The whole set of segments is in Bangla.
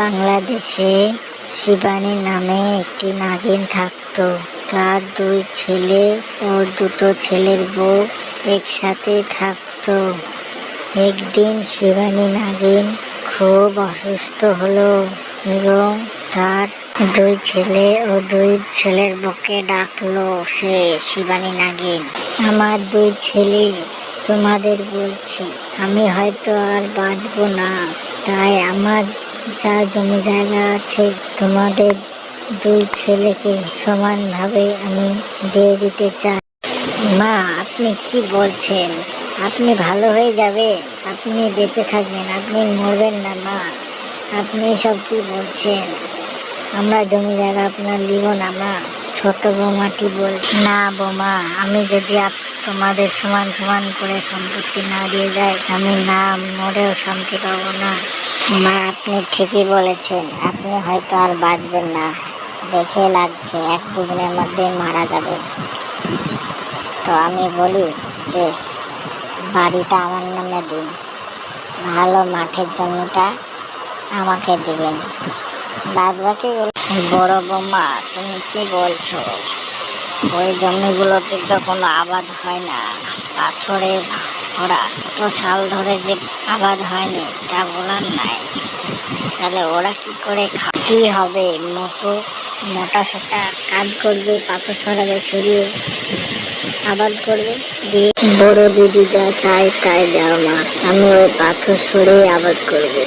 বাংলাদেশে শিবানী নামে একটি নাগিন থাকতো। তার দুই ছেলে ও দুটো ছেলের বউ একসাথে থাকতো। একদিন শিবানী নাগিন খুব অসুস্থ হলো এবং তার দুই ছেলে ও দুই ছেলের বউকে ডাকলো সে শিবানী নাগিন। আমার দুই ছেলে, তোমাদের বলছি আমি হয়তো আর বাঁচবো না, তাই আমার যা জমি জায়গা আছে তোমাদের দুই ছেলেকে সমানভাবে আমি দিয়ে দিতে চাই। মা, আপনি কি বলছেন? আপনি ভালো হয়ে যাবে, আপনি বেঁচে থাকবেন, আপনি মরবেন না মা। আপনি সব কি বলছেন? আমরা জমি জায়গা আপনার নিব না মা। ছোট বৌমাটি বল, না বৌমা, আমি যদি তোমাদের সমান সমান করে সম্পত্তি না দিয়ে যাই আমি না মরেও শান্তি পাবো না। মা, আপনি ঠিকই বলেছেন, আপনি হয়তো আর বাঁচবেন না, দেখে লাগছে 1-2 দিনের মধ্যে মারা যাবেন। তো আমি বলি যে বাড়িটা আমার নামে দিন, ভালো মাঠের জমিটা আমাকে দিবেন, বাদ বাকি। বড় বৌমা, তুমি কি বলছো? ওই জমিগুলোতে তো কোনো আবাদ হয় না, পাথরে ভরা, কত সাল ধরে যে আবাদ হয়নি তা বলার নাই। তাহলে ওরা কি করে কি হবে? মোটা সোটা কাজ করবে, পাথর সরাবে, সরিয়ে আবাদ করবে। বড় দিদি যা চাই তাই দাও মা, আমি ওই পাথর সরিয়ে আবাদ করবো।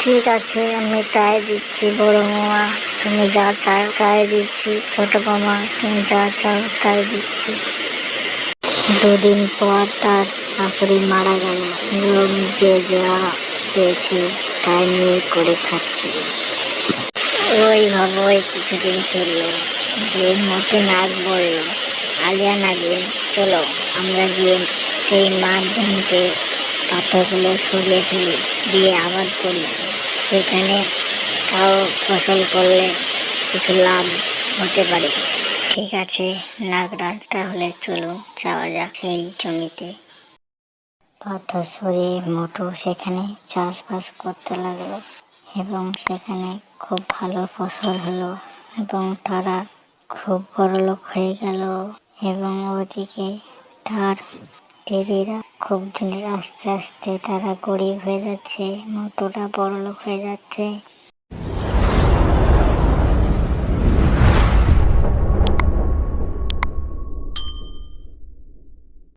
ঠিক আছে, আমি তাই দিচ্ছি। বড় মামা, তুমি যা চাও তাই দিচ্ছি। ছোট মামা, তুমি যা চাও তাই দিচ্ছি। 2 দিন পর তার শাশুড়ি মারা গেল এবং যে যা পেয়েছে তাই নিয়ে করে খাচ্ছে। ওইভাবে কিছুদিন চললো। যে মতো নাগ বলল, আলিয়া নাগিন, চলো আমরা গিয়ে সেই মাঠ জমিতে পাথরগুলো সরিয়ে ফেলি, দিয়ে আবাদ করি, সেখানে তাও ফসল করলে কিছু লাভ হতে পারে। ঠিক আছে নাগরাজ, তাহলে চলুন যাওয়া যাক সেই জমিতে। পাথর সরিয়ে মোটু সেখানে চাষবাস করতে লাগলো এবং সেখানে খুব ভালো ফসল হলো এবং তারা খুব বড়লোক হয়ে গেল। এবং ওদিকে তার দিদিরা খুব দিনের আস্তে আস্তে তারা গরিব হয়ে যাচ্ছে, মোটুটা বড়লোক হয়ে যাচ্ছে।